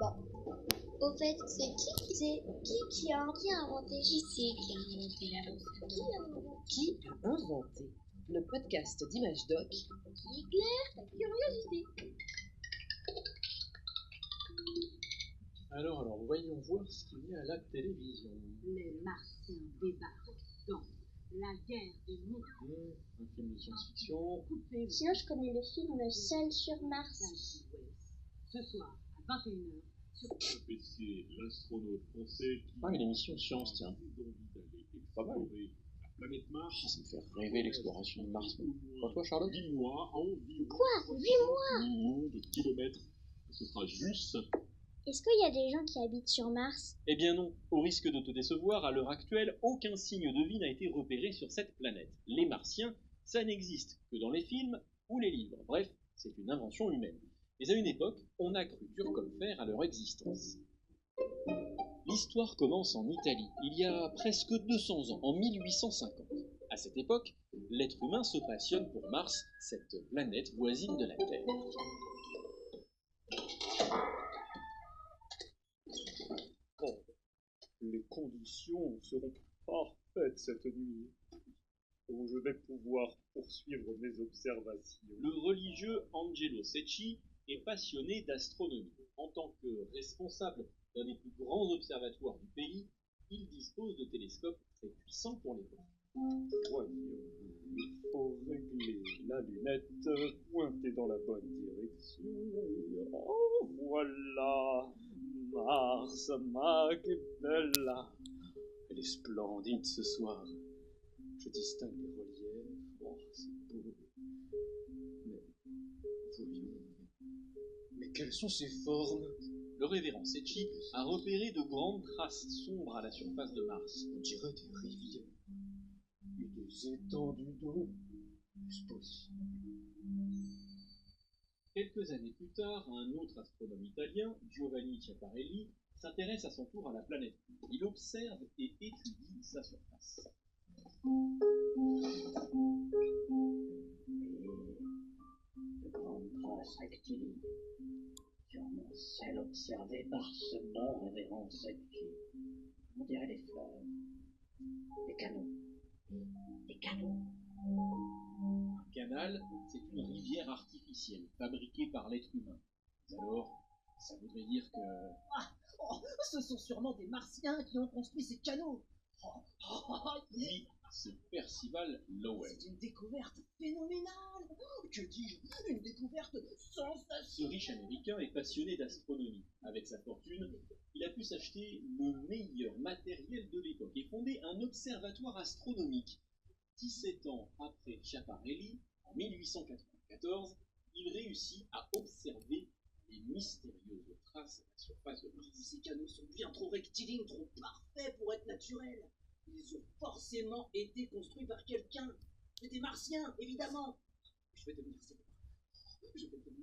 Au fait, c'est qui a inventé? Qui c'est qui a inventé la Qui a inventé le podcast d'Image Doc qui éclaire ta curiosité? Alors, voyons voir ce qu'il y a à la télévision. Les Martiens débarquent dans La guerre des mondes. Un film de science-fiction. Sinon, je connais le film Seul sur Mars. Ce soir, à 21h, sur Pesquet, l'astronaute français qui Ah, une émission science, tiens. a envie d'aller Pas mal. explorer la planète Mars. Ça me fait rêver l'exploration de Mars. Pas toi, Charlotte? 8 mois à environ Quoi? 8 mois? millions de kilomètres. Ce sera juste. Est-ce qu'il y a des gens qui habitent sur Mars? Eh bien non, au risque de te décevoir, à l'heure actuelle, aucun signe de vie n'a été repéré sur cette planète. Les Martiens, ça n'existe que dans les films ou les livres. Bref, c'est une invention humaine. Mais à une époque, on a cru dur comme fer à leur existence. L'histoire commence en Italie, il y a presque 200 ans, en 1850. À cette époque, l'être humain se passionne pour Mars, cette planète voisine de la Terre. Les conditions seront parfaites cette nuit. Où je vais pouvoir poursuivre mes observations. Le religieux Angelo Secchi est passionné d'astronomie. En tant que responsable d'un des plus grands observatoires du pays, il dispose de télescopes très puissants pour l'époque. Voyons, il faut régler la lunette, pointer dans la bonne direction. Oh, voilà, Mars, ma que bella. Elle est splendide ce soir. Je distingue les reliefs. Oh, c'est beau. Mais quelles sont ces formes? Le révérend Secchi a repéré de grandes traces sombres à la surface de Mars. On dirait des rivières et des étendues d'eau. Est-ce possible? Quelques années plus tard, un autre astronome italien, Giovanni Schiaparelli, s'intéresse à son tour à la planète. Il observe et étudie sa surface. De grandes traces rectilignes sur mon ciel observé par ce bon révérend Secchi. On dirait des fleurs, des canaux, des canaux. Un canal, c'est une rivière artificielle, fabriquée par l'être humain. Alors, ça voudrait dire que... Ce sont sûrement des Martiens qui ont construit ces canaux. Lui, c'est Percival Lowell. C'est une découverte phénoménale. Que dis-je? Une découverte Ce sensationnelle. riche américain est passionné d'astronomie. Avec sa fortune, il a pu s'acheter le meilleur matériel de l'époque et fonder un observatoire astronomique. 17 ans après Schiaparelli, en 1894, il réussit à observer les mystérieuses traces à la surface de Mars. Ces canaux sont bien trop rectilignes, trop parfaits pour être naturels. Ils ont forcément été construits par quelqu'un. Mais des Martiens, évidemment. Je vais devenir célèbre.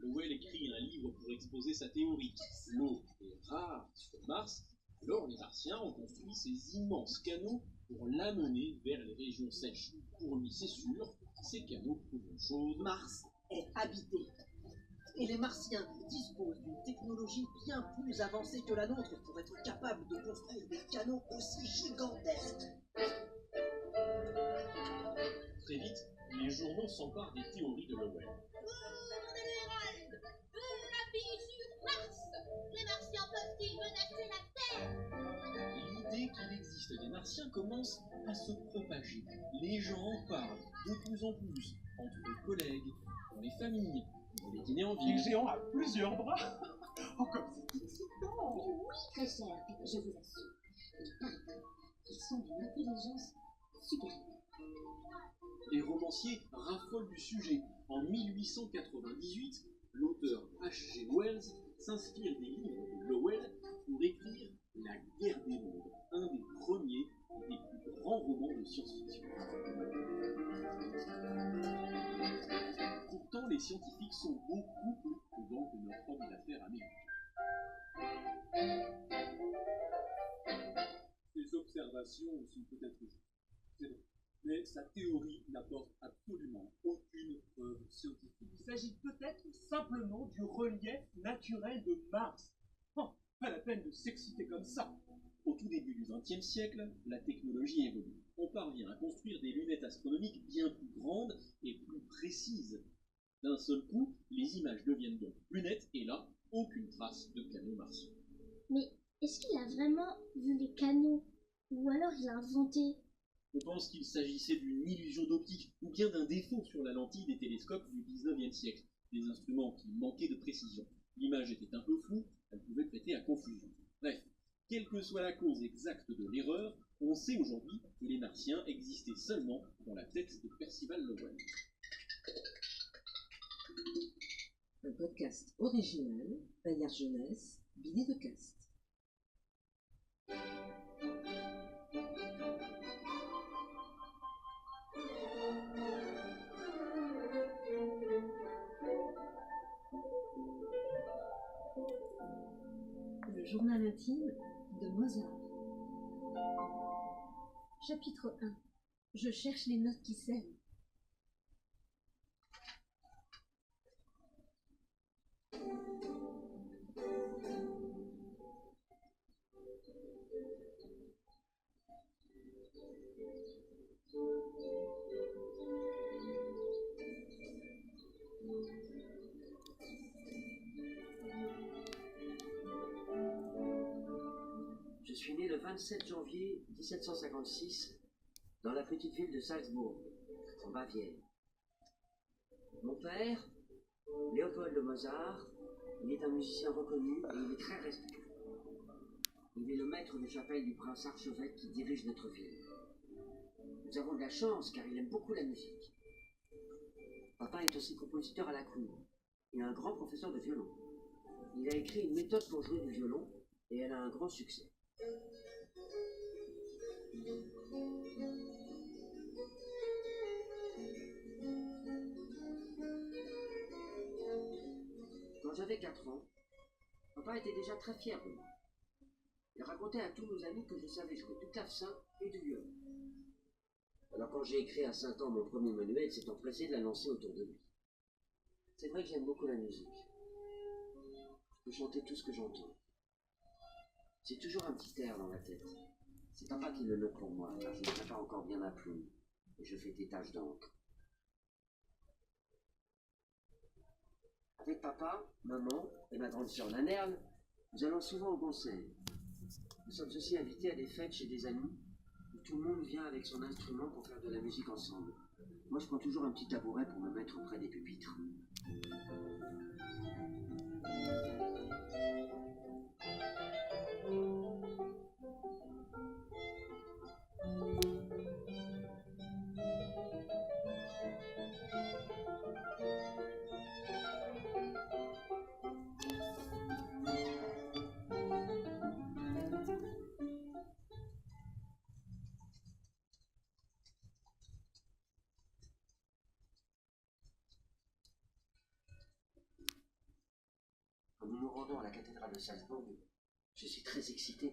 Lowell écrit un livre pour exposer sa théorie. L'eau est rare sur Mars, alors les Martiens ont construit ces immenses canaux pour l'amener vers les régions sèches. Pour lui, c'est sûr, ces canaux prouvent une chose. Mars est habité. Et les Martiens disposent d'une technologie bien plus avancée que la nôtre pour être capables de construire des canaux aussi gigantesques. Très vite, les journaux s'emparent des théories de Lowell. Les Martiens peuvent-ils menacer la Terre? L'idée qu'il existe des Martiens commence à se propager. Les gens en parlent de plus en plus, entre collègues, dans les familles, dans les dîners en ville. géant a plusieurs bras. Oh, comme c'est excitant. Oui, très cher, je vous assure. Il paraît qu'ils sont d'une intelligence supérieure. Les romanciers raffolent du sujet. En 1898, l'auteur H.G. Wells s'inspire des livres de Lowell pour écrire La guerre des mondes, un des premiers et des plus grands romans de science-fiction. Pourtant, les scientifiques sont beaucoup plus prudents que leur homme d'affaires américain. Ces observations sont peut-être justes, c'est vrai, mais sa théorie n'apporte absolument aucune preuve scientifique. Il s'agit peut-être simplement du relief naturel de Mars. Oh, peine de s'exciter comme ça. Au tout début du XXe siècle, la technologie évolue. On parvient à construire des lunettes astronomiques bien plus grandes et plus précises. D'un seul coup, les images deviennent donc plus nettes et là, aucune trace de canaux martiens. Mais est-ce qu'il a vraiment vu les canaux? Ou alors il a inventé? On pense qu'il s'agissait d'une illusion d'optique ou bien d'un défaut sur la lentille des télescopes du XIXe siècle, des instruments qui manquaient de précision. L'image était un peu floue, elle pouvait prêter à confusion. Bref, quelle que soit la cause exacte de l'erreur, on sait aujourd'hui que les Martiens existaient seulement dans la tête de Percival Lowell. Un podcast original, Bayard Jeunesse, Billy de Cast. Le journal intime de Mozart. Chapitre 1. Je cherche les notes qui s'aiment. Je suis né le 27 janvier 1756 dans la petite ville de Salzbourg, en Bavière. Mon père, Léopold de Mozart, il est un musicien reconnu et il est très respecté. Il est le maître de chapelle du prince archevêque qui dirige notre ville. Nous avons de la chance car il aime beaucoup la musique. Papa est aussi compositeur à la cour et un grand professeur de violon. Il a écrit une méthode pour jouer du violon et elle a un grand succès. Quand j'avais 4 ans, papa était déjà très fier de moi. Il racontait à tous nos amis que je savais jouer du clavecin et du violon. Alors quand j'ai écrit à 5 ans mon premier manuel, il s'est empressé de l'annoncer autour de lui. C'est vrai que j'aime beaucoup la musique. Je peux chanter tout ce que j'entends. J'ai toujours un petit air dans la tête. C'est papa qui le note pour moi, car je ne sais pas encore bien ma plume, et je fais des taches d'encre. Avec papa, maman et ma grande sœur Nanerle, nous allons souvent au concert. Nous sommes aussi invités à des fêtes chez des amis, où tout le monde vient avec son instrument pour faire de la musique ensemble. Moi, je prends toujours un petit tabouret pour me mettre auprès des pupitres. Quand nous nous rendons à la cathédrale de Salzbourg, je suis très excité